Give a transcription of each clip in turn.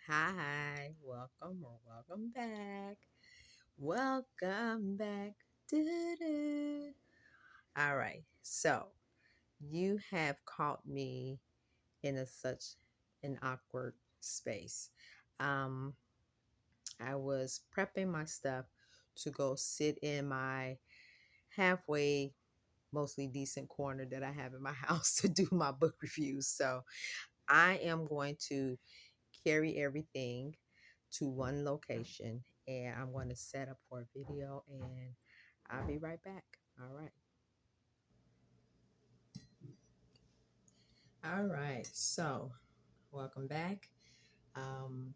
Hi, welcome or welcome back. Welcome back. Doo-doo. All right, so you have caught me in such an awkward space. Um, I was prepping my stuff to go sit in my halfway, mostly decent corner that I have in my house to do my book reviews. So I am going to carry everything to one location and I'm going to set up for a video and I'll be right back. All right. All right. So, welcome back. Um,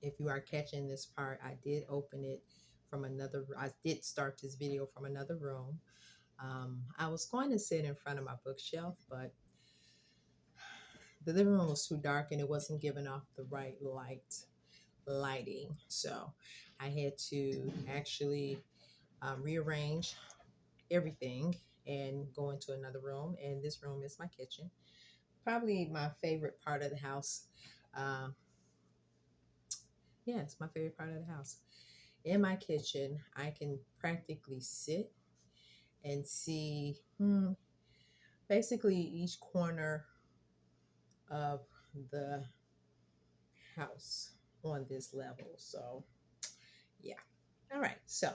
if you are catching this part, I did open it from I did start this video from another room. I was going to sit in front of my bookshelf, but the living room was too dark and it wasn't giving off the right lighting. So I had to actually rearrange everything and go into another room. And this room is my kitchen. Probably my favorite part of the house. Um, yeah, it's my favorite part of the house. In my kitchen, I can practically sit and see basically each corner of the house on this level. So, yeah. All right. So,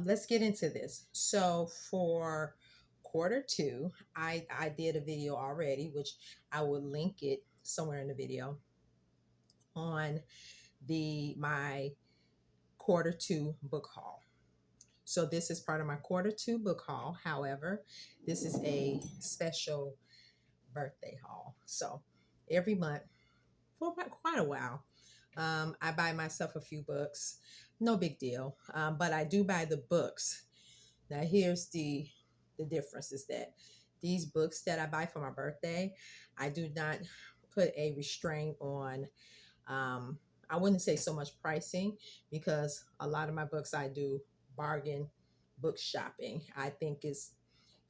let's get into this. So, for quarter two, I did a video already, which I will link it somewhere in the video on my quarter two book haul. So this is part of my quarter two book haul. However, this is a special birthday haul. So every month for quite a while, I buy myself a few books. No big deal, but I do buy the books. Now here's the difference is that these books that I buy for my birthday, I do not put a restraint on. I wouldn't say so much pricing because a lot of my books I do bargain book shopping. I think it's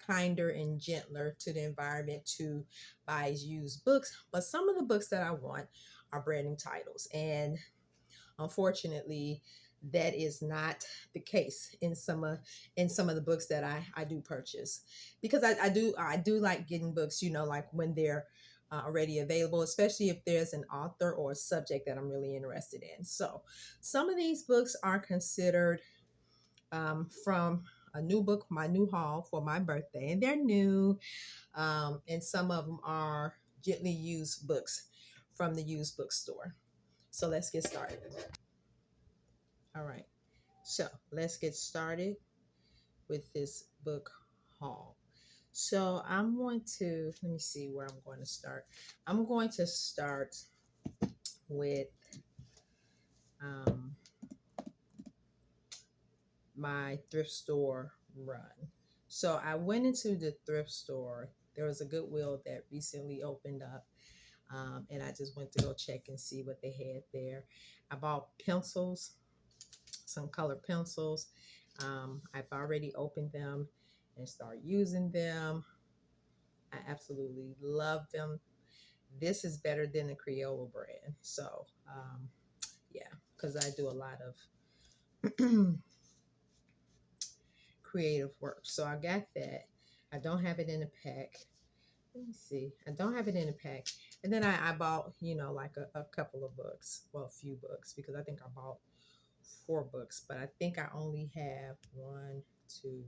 kinder and gentler to the environment to buy used books. But some of the books that I want are brand new titles. And unfortunately, that is not the case in some of the books that I do purchase because I do like getting books, like when they're already available, especially if there's an author or a subject that I'm really interested in. So some of these books are considered from a new book, my new haul for my birthday, and they're new. And some of them are gently used books from the used bookstore. So let's get started. All right. So let's get started with this book haul. So I'm going to, let me see where I'm going to start. I'm going to start with um, my thrift store run. So I went into the thrift store. There was a Goodwill that recently opened up. And I just went to go check and see what they had there. I bought pencils, some colored pencils. I've already opened them and start using them. I absolutely love them. This is better than the Crayola brand. So, yeah, because I do a lot of creative work. So I got that. I don't have it in a pack. Let me see. I don't have it in a pack. And then I bought, like a couple of books. Well, a few books because I think I bought 4 books. But I think I only have one, two,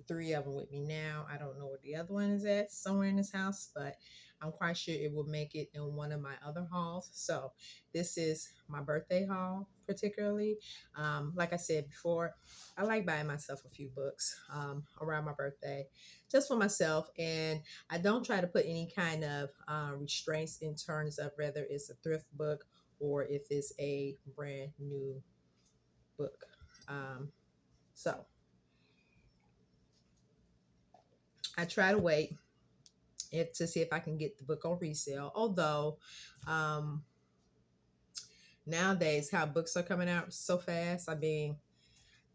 three of them with me now. I don't know where the other one is at, somewhere in this house, but I'm quite sure it will make it in one of my other hauls. So this is my birthday haul, particularly. Like I said before, I like buying myself a few books around my birthday, just for myself. And I don't try to put any kind of restraints in terms of whether it's a thrift book or if it's a brand new book. So I try to wait to see if I can get the book on resale. Although nowadays how books are coming out so fast. I mean,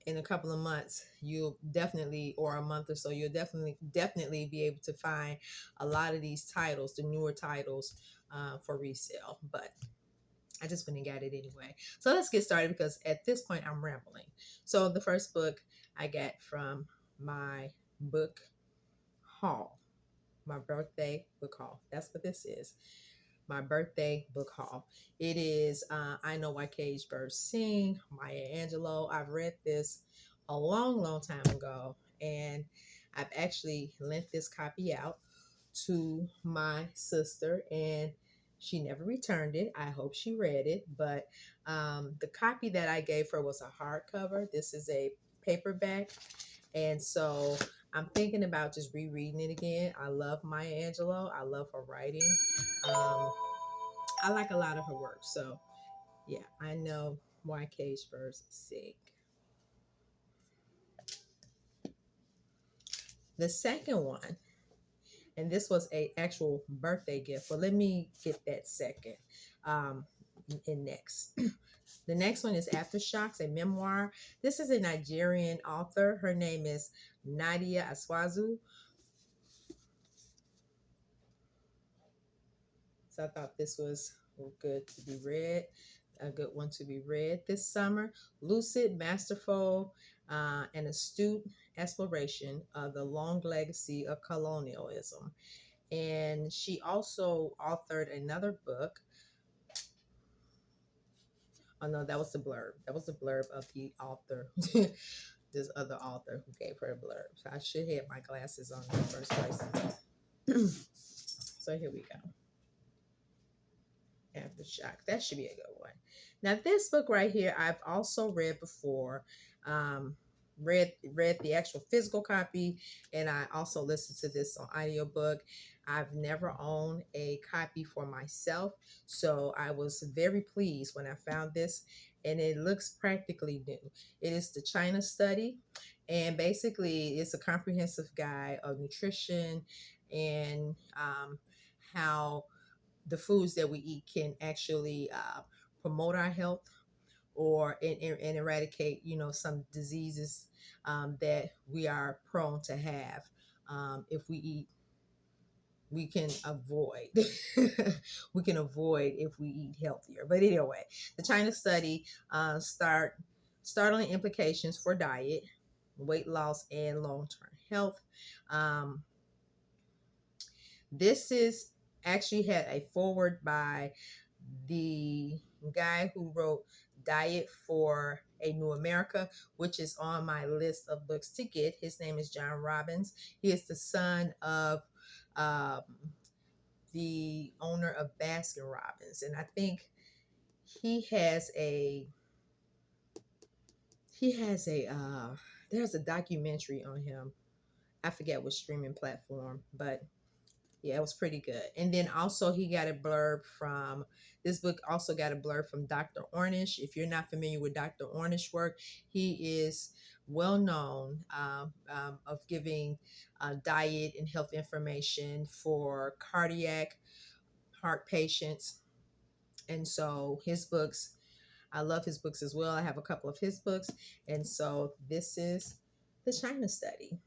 in a couple of months, you'll definitely, or a month or so, you'll definitely be able to find a lot of these titles, the newer titles, for resale. But I just went and got it anyway. So let's get started, because at this point I'm rambling. So the first book I got from my book haul, my birthday book haul. That's what this is. My birthday book haul. It is I Know Why Caged Birds Sing, Maya Angelou. I've read this a long time ago, and I've actually lent this copy out to my sister, and she never returned it. I hope she read it, but the copy that I gave her was a hardcover. This is a paperback, and so I'm thinking about just rereading it again. I love Maya Angelou. I love her writing. I like a lot of her work. So yeah, I know why caged birds sing. The second one, and this was a actual birthday gift. Well, let me get that second. And next. The next one is Aftershocks, a memoir. This is a Nigerian author. Her name is Nadia Aswazu. So I thought this was good to be read, a good one to be read this summer. Lucid, masterful, and astute exploration of the long legacy of colonialism. And she also authored another book. Oh no, that was the blurb. That was the blurb of the author. This other author who gave her a blurb. So I should have my glasses on in the first place. So here we go. Aftershock. That should be a good one. Now this book right here, I've also read before. Read the actual physical copy, and I also listened to this on audiobook. I've never owned a copy for myself, so I was very pleased when I found this, and it looks practically new. It is the China Study, and basically it's a comprehensive guide of nutrition and how the foods that we eat can actually promote our health or and eradicate, some diseases that we are prone to have. If we eat, we can avoid. We can avoid if we eat healthier. But anyway, the China Study startling implications for diet, weight loss, and long-term health. This is actually had a foreword by the guy who wrote Diet for a New America, which is on my list of books to get. His name is John Robbins. He is the son of um, the owner of Baskin Robbins, and I think he has a there's a documentary on him. I forget what streaming platform, but yeah, it was pretty good. And then also he got a blurb from this book, also got a blurb from Dr. Ornish. If you're not familiar with Dr. Ornish work, he is well known of giving diet and health information for cardiac heart patients. And so his books, I love his books as well. I have a couple of his books. And so this is the China Study.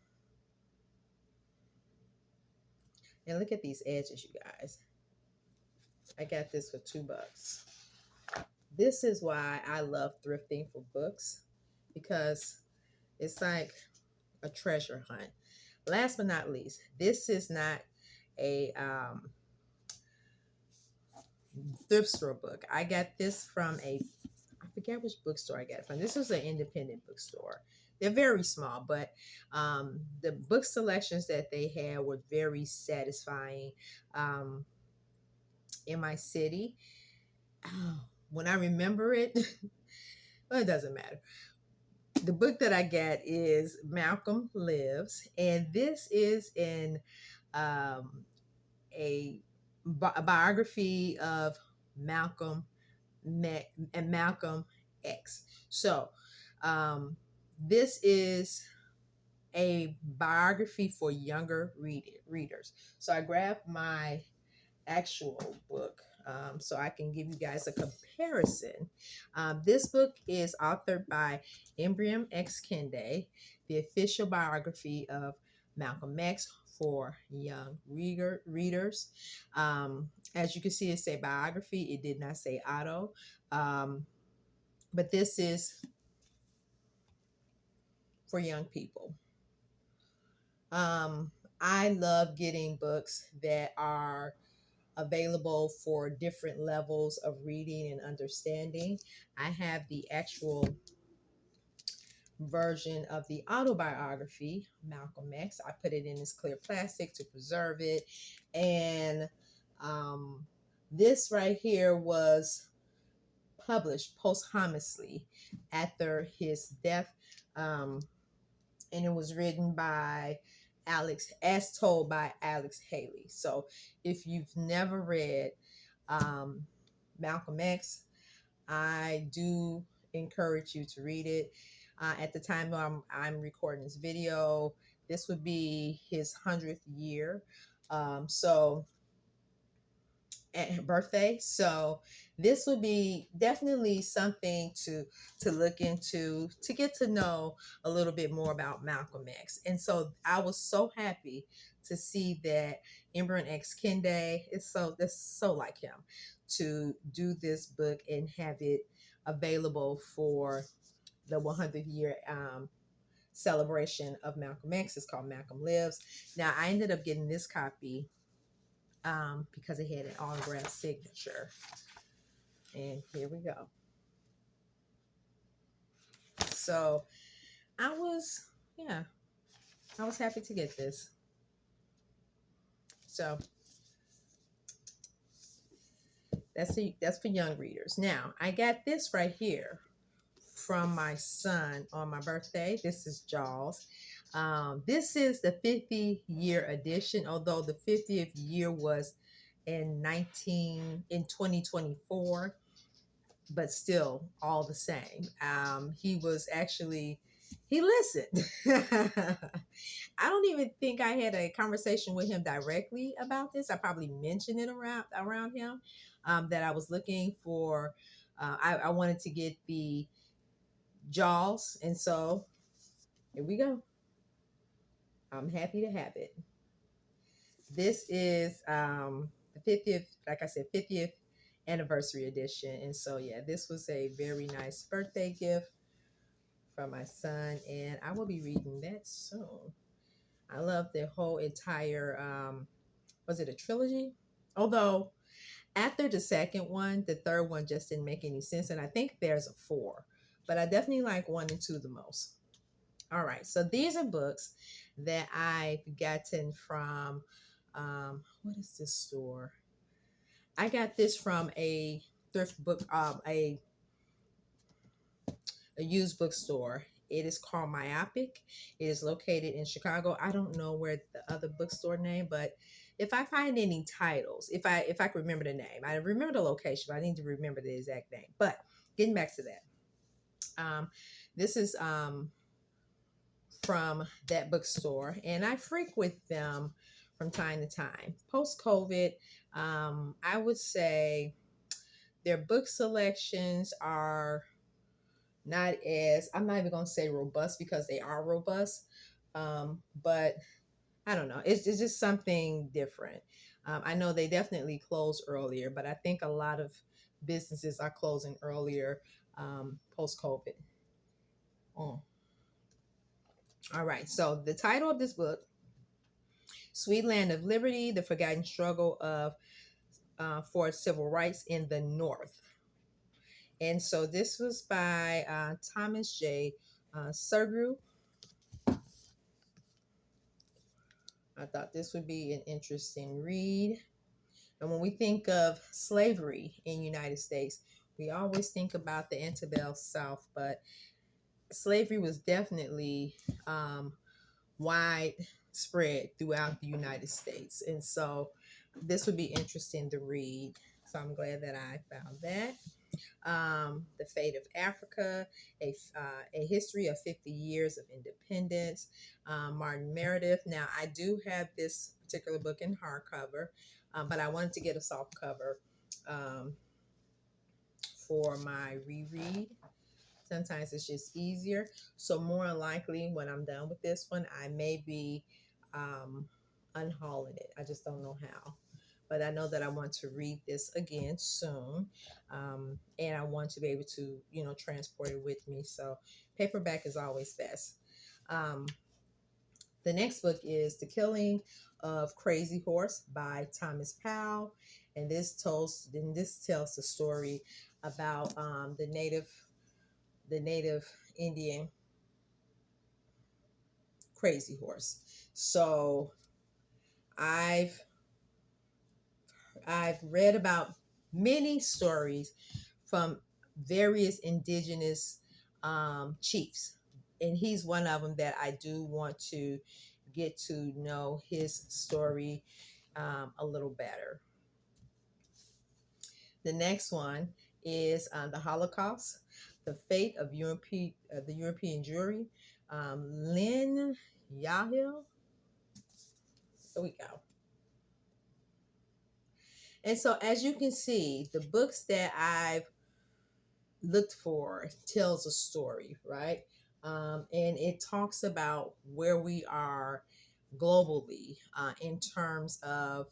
And look at these edges, you guys. I got this for $2. This is why I love thrifting for books, because it's like a treasure hunt. Last but not least, this is not a thrift store book. I got this from I forget which bookstore I got it from. This was an independent bookstore. They're very small, but the book selections that they had were very satisfying in my city. When I remember it, well, it doesn't matter. The book that I got is Malcolm Lives, and this is a biography of Malcolm and Malcolm X. So this is a biography for younger readers. So I grabbed my actual book. so I can give you guys a comparison. This book is authored by Ibram X. Kendi, the official biography of Malcolm X for young readers. As you can see, it say biography. It did not say auto. But this is for young people. I love getting books that are available for different levels of reading and understanding. I have the actual version of the autobiography, Malcolm X. I put it in this clear plastic to preserve it. And this right here was published posthumously after his death. And it was written by Alex, as told by Alex Haley. So if you've never read Malcolm X, I do encourage you to read it. At the time I'm recording this video, this would be his 100th year. So birthday. So this would be definitely something to look into, to get to know a little bit more about Malcolm X. And so I was so happy to see that Ibram X. Kendi is that's so like him, to do this book and have it available for the 100th year celebration of Malcolm X. It's called Malcolm Lives. Now I ended up getting this copy because it had an autographed signature. And here we go. So I was happy to get this. So that's for young readers. Now I got this right here from my son on my birthday. This is Jaws. This is the 50th year edition, although the 50th year was in 2024, but still all the same. He listened. I don't even think I had a conversation with him directly about this. I probably mentioned it around him, that I was looking for. I wanted to get the Jaws, and so here we go. I'm happy to have it. This is the 50th, like I said, 50th anniversary edition. And so, yeah, this was a very nice birthday gift from my son, and I will be reading that soon. I love the whole entire, was it a trilogy? Although after the second one, the third one just didn't make any sense. And I think there's a 4, but I definitely like 1 and 2 the most. All right, so these are books that I've gotten from, what is this store? I got this from a thrift book, a used bookstore. It is called Myopic. It is located in Chicago. I don't know where the other bookstore name, but if I find any titles, if I can remember the name, I remember the location, but I need to remember the exact name. But getting back to that, this is from that bookstore, and I frequent them from time to time. Post-COVID, I would say their book selections are not as, I'm not even going to say robust, because they are robust, but I don't know. It's just something different. I know they definitely close earlier, but I think a lot of businesses are closing earlier post-COVID. All right, so the title of this book, Sweet Land of Liberty, The Forgotten Struggle of for Civil Rights in the North. And so this was by Thomas J. Sugrue. I thought this would be an interesting read. And when we think of slavery in the United States, we always think about the antebellum South, but slavery was definitely widespread throughout the United States. And so this would be interesting to read. So I'm glad that I found that. The Fate of Africa, a history of 50 years of independence, Martin Meredith. Now, I do have this particular book in hardcover, but I wanted to get a soft cover um, for my reread. Sometimes it's just easier. So more than likely, when I'm done with this one, I may be unhauling it. I just don't know how. But I know that I want to read this again soon, and I want to be able to, transport it with me. So paperback is always best. Um, the next book is The Killing of Crazy Horse by Thomas Powell, and this tells the story about the native Indian crazy horse. So I've I've read about many stories from various indigenous chiefs, and he's one of them that I do want to get to know his story a little better. The next one is the Holocaust, the fate of the European Jewry. Lynn Yahil. There we go. And so, as you can see, the books that I've looked for tells a story, right? And it talks about where we are globally in terms of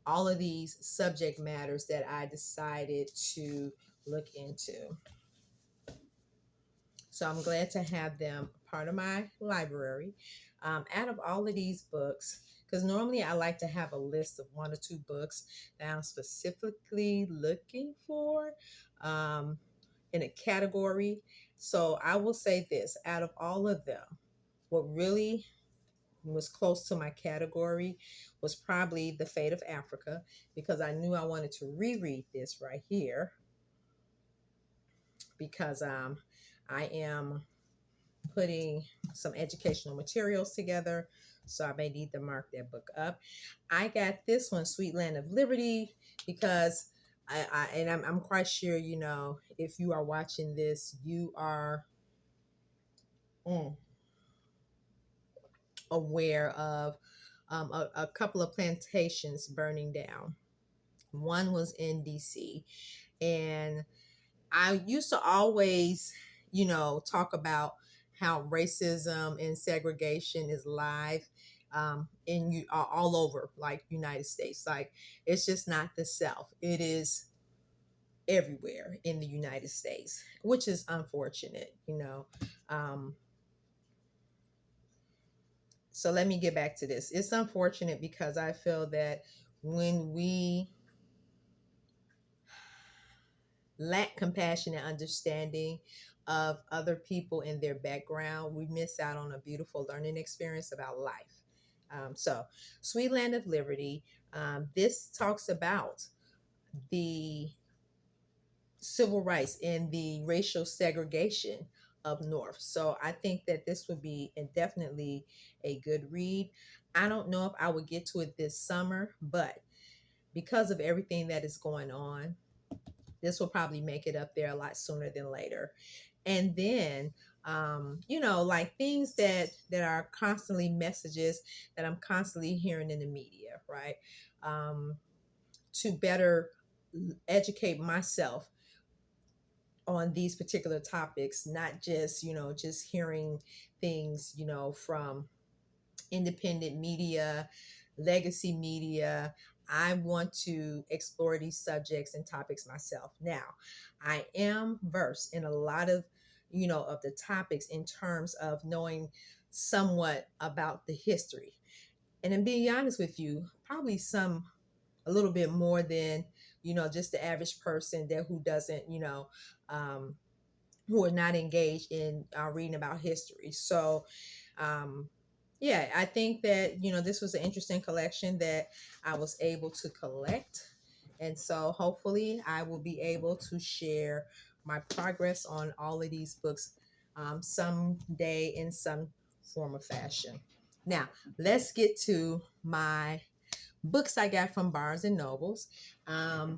all of these subject matters that I decided to look into. So I'm glad to have them part of my library. Out of all of these books, because normally I like to have a list of one or two books that I'm specifically looking for in a category. So I will say this, out of all of them, what really was close to my category was probably The Fate of Africa, because I knew I wanted to reread this right here, because I am putting some educational materials together, so I may need to mark that book up. I got this one, Sweet Land of Liberty, because I'm quite sure, if you are watching this, you are aware of a couple of plantations burning down. One was in DC, and I used to always, talk about how racism and segregation is live all over, like, United States. Like, it's just not the South. It is everywhere in the United States, which is unfortunate. Um, so let me get back to this. It's unfortunate because I feel that when we lack compassion and understanding of other people and their background, we miss out on a beautiful learning experience about life. So, Sweet Land of Liberty, this talks about the civil rights and the racial segregation up north. So, I think that this would be definitely a good read. I don't know if I would get to it this summer, but because of everything that is going on, this will probably make it up there a lot sooner than later. And then like things that are constantly messages that I'm constantly hearing in the media, right? To better educate myself on these particular topics, not just hearing things from independent media, legacy media. I want to explore these subjects and topics myself. Now, I am versed in a lot of the topics in terms of knowing somewhat about the history. And in being honest with you, probably a little bit more than, just the average person who doesn't, um, who are not engaged in reading about history. So, um, yeah, I think that, this was an interesting collection that I was able to collect. And so hopefully I will be able to share my progress on all of these books someday in some form or fashion. Now, let's get to my books I got from Barnes and Nobles. Um,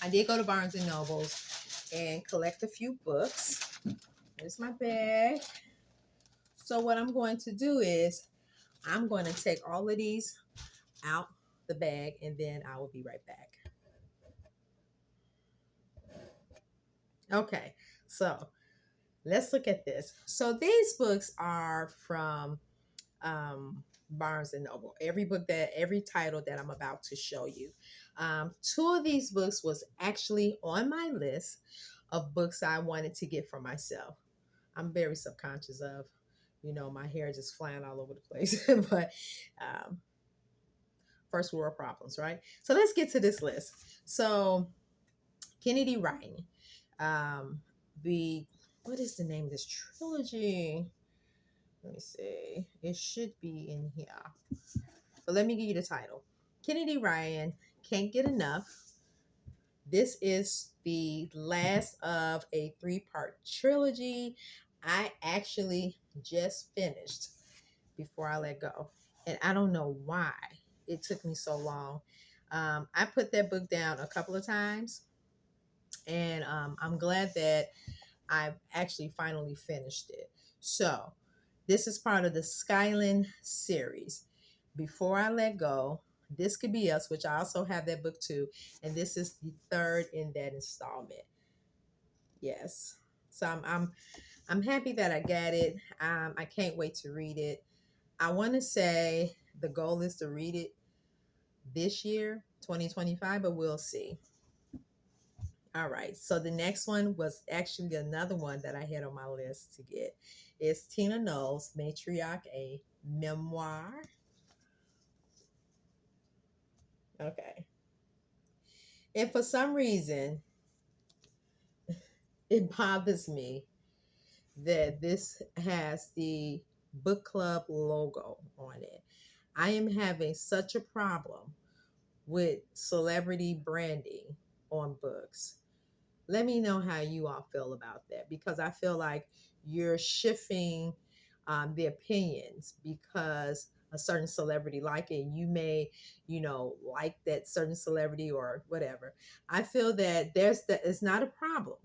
I did go to Barnes and Nobles and collect a few books. Here's my bag. So what I'm going to do is I'm going to take all of these out the bag, and then I will be right back. Okay, so let's look at this. So these books are from Barnes and Noble. Every title that I'm about to show you. Two of these books was actually on my list of books I wanted to get for myself. I'm very subconscious of, my hair just flying all over the place. But um, first world problems, right? So let's get to this list. So Kennedy writing. Um, the what is the name of this trilogy? Let me see. It should be in here. But let me give you the title. Kennedy Ryan, Can't Get Enough. This is the last of a three-part trilogy. I actually just finished before I let go. And I don't know why it took me so long. I put that book down a couple of times. And I'm glad that I've actually finally finished it. So this is part of the Skyland series. Before I Let Go, This Could Be Us, which I also have that book too. And this is the third in that installment. Yes. So I'm happy that I got it. I can't wait to read it. I want to say the goal is to read it this year, 2025, but we'll see. All right. So the next one was actually another one that I had on my list to get. It's Tina Knowles, Matriarch, a memoir. Okay. And for some reason, it bothers me that this has the book club logo on it. I am having such a problem with celebrity branding on books. Let me know how you all feel about that, because I feel like you're shifting the opinions because a certain celebrity like it. You may, like that certain celebrity or whatever. I feel that it's not a problem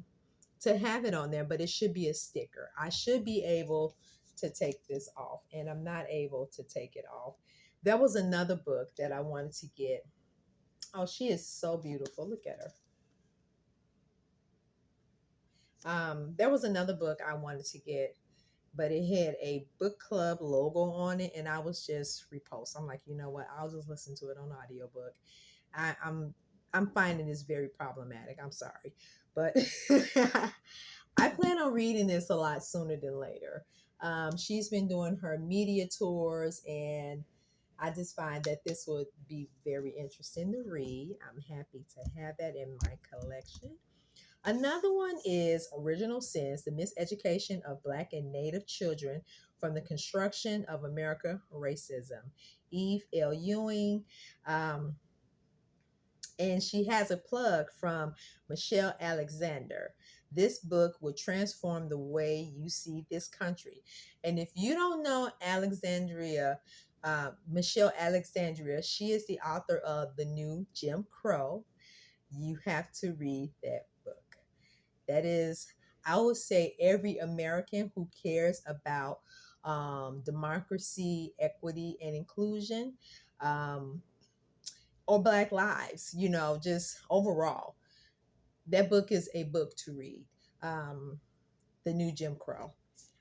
to have it on there, but it should be a sticker. I should be able to take this off, and I'm not able to take it off. That was another book that I wanted to get. Oh, she is so beautiful. Look at her. There was another book I wanted to get, but it had a book club logo on it, and I was just repulsed. I'm like, you know what? I'll just listen to it on audiobook. I'm finding this very problematic. I'm sorry, but I plan on reading this a lot sooner than later. She's been doing her media tours, and I just find that this would be very interesting to read. I'm happy to have that in my collection. Another one is Original Sins, the Miseducation of Black and Native Children from the Construction of America Racism. Eve L. Ewing. Um, and she has a plug from Michelle Alexander. This book will transform the way you see this country. And if you don't know Michelle Alexandria, she is the author of The New Jim Crow. You have to read that book. That is, I would say, every American who cares about democracy, equity, and inclusion, um, or Black lives, just overall. That book is a book to read. Um, the New Jim Crow.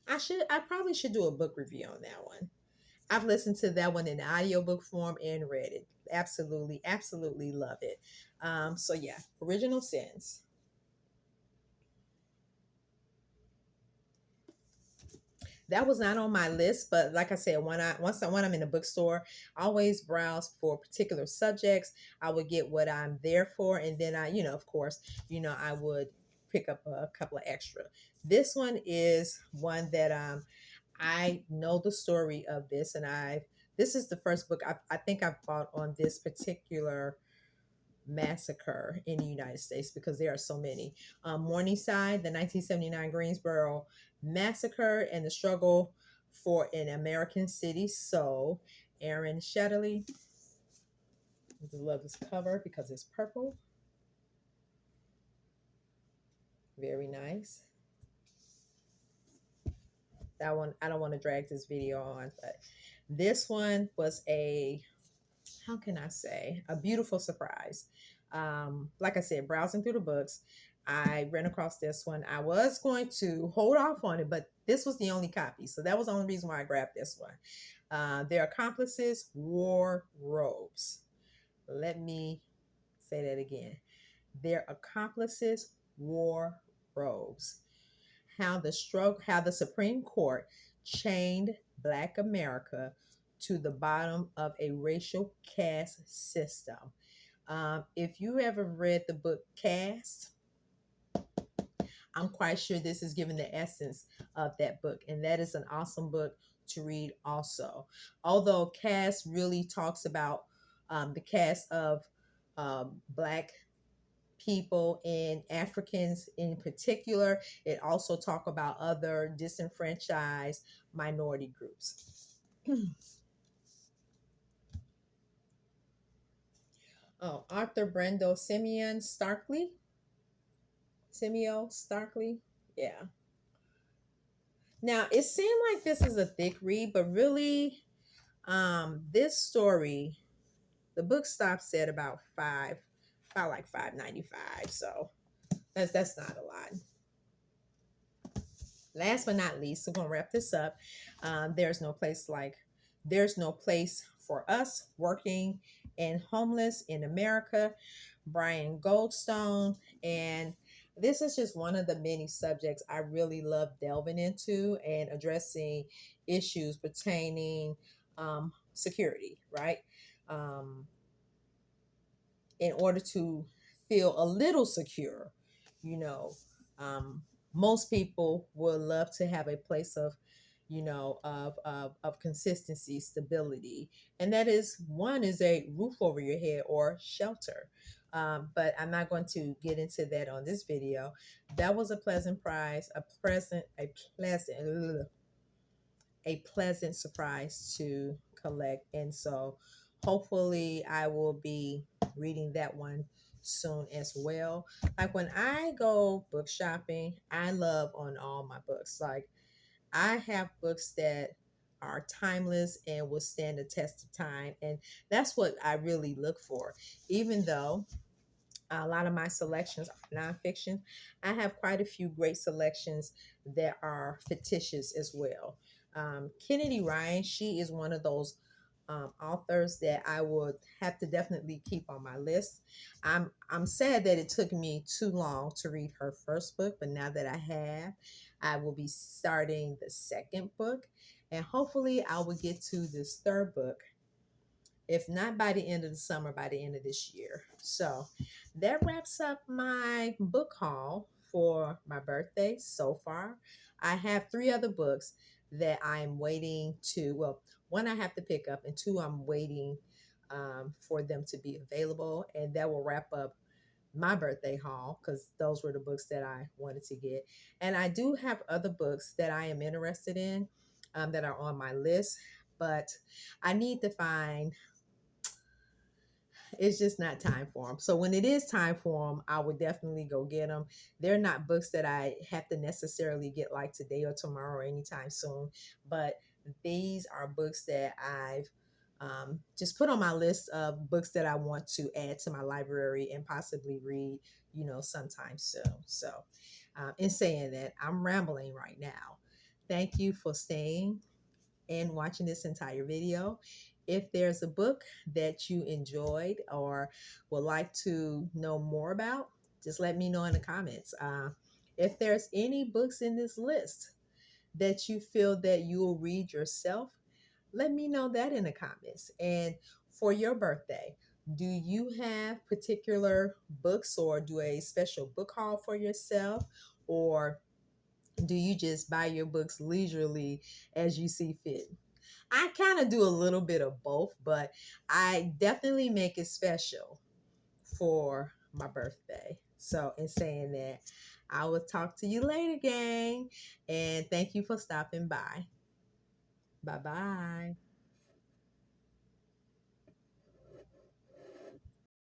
I probably should do a book review on that one. I've listened to that one in audiobook form and read it. Absolutely, absolutely love it. So yeah, Original Sins. That was not on my list, but like I said, when I'm in a bookstore, I always browse for particular subjects. I would get what I'm there for, and then of course, I would pick up a couple of extra. This one is one that I know the story of this, and this is the first book I think I've bought on this particular massacre in the United States, because there are so many. Morningside, the 1979 Greensboro massacre and the struggle for an American city. So, Aran Shetterly. I just love this cover because it's purple. Very nice. That one, I don't want to drag this video on, but this one was how can I say, a beautiful surprise. Like I said, browsing through the books, I ran across this one. I was going to hold off on it, but this was the only copy. So that was the only reason why I grabbed this one. Their Accomplices wore robes. Let me say that again. Their accomplices wore robes. How the Supreme Court chained Black America to the bottom of a racial caste system. If you ever read the book Caste, I'm quite sure this is given the essence of that book, and that is an awesome book to read also. Although Caste really talks about the caste of Black people and Africans in particular. It also talk about other disenfranchised minority groups. Oh, Arthur Brando Simeo Starkey. Yeah. Now it seemed like this is a thick read, but really, this story, the book stops at about like 5.95. So that's not a lot. Last but not least, we're gonna wrap this up. There's no place for us working and homeless in America. Brian Goldstone, and this is just one of the many subjects I really love delving into and addressing issues pertaining security, right? Um, in order to feel a little secure, you know, um, most people would love to have a place of, of consistency, stability, and that is one is a roof over your head or shelter. But I'm not going to get into that on this video. That was a pleasant prize, a pleasant surprise to collect. And so hopefully I will be reading that one soon as well. Like when I go book shopping, I love on all my books. Like I have books that are timeless and will stand the test of time. And that's what I really look for. Even though a lot of my selections are nonfiction, I have quite a few great selections that are fictitious as well. Kennedy Ryan, she is one of those authors that I would have to definitely keep on my list. I'm sad that it took me too long to read her first book, but now that I have, I will be starting the second book, and hopefully I will get to this third book, if not by the end of the summer, by the end of this year. So that wraps up my book haul for my birthday so far. I have three other books that I'm waiting to, well, one I have to pick up, and two I'm waiting for them to be available. And that will wrap up my birthday haul because those were the books that I wanted to get. And I do have other books that I am interested in that are on my list, but I need to find, it's just not time for them. So when it is time for them, I would definitely go get them. They're not books that I have to necessarily get like today or tomorrow or anytime soon, but these are books that I've just put on my list of books that I want to add to my library and possibly read, sometime soon. So in saying that, I'm rambling right now. Thank you for staying and watching this entire video. If there's a book that you enjoyed or would like to know more about, just let me know in the comments. If there's any books in this list that you feel that you will read yourself, let me know that in the comments. And for your birthday, do you have particular books or do a special book haul for yourself, or do you just buy your books leisurely as you see fit? I kind of do a little bit of both, but I definitely make it special for my birthday. So, in saying that, I will talk to you later, gang. And thank you for stopping by. Bye bye.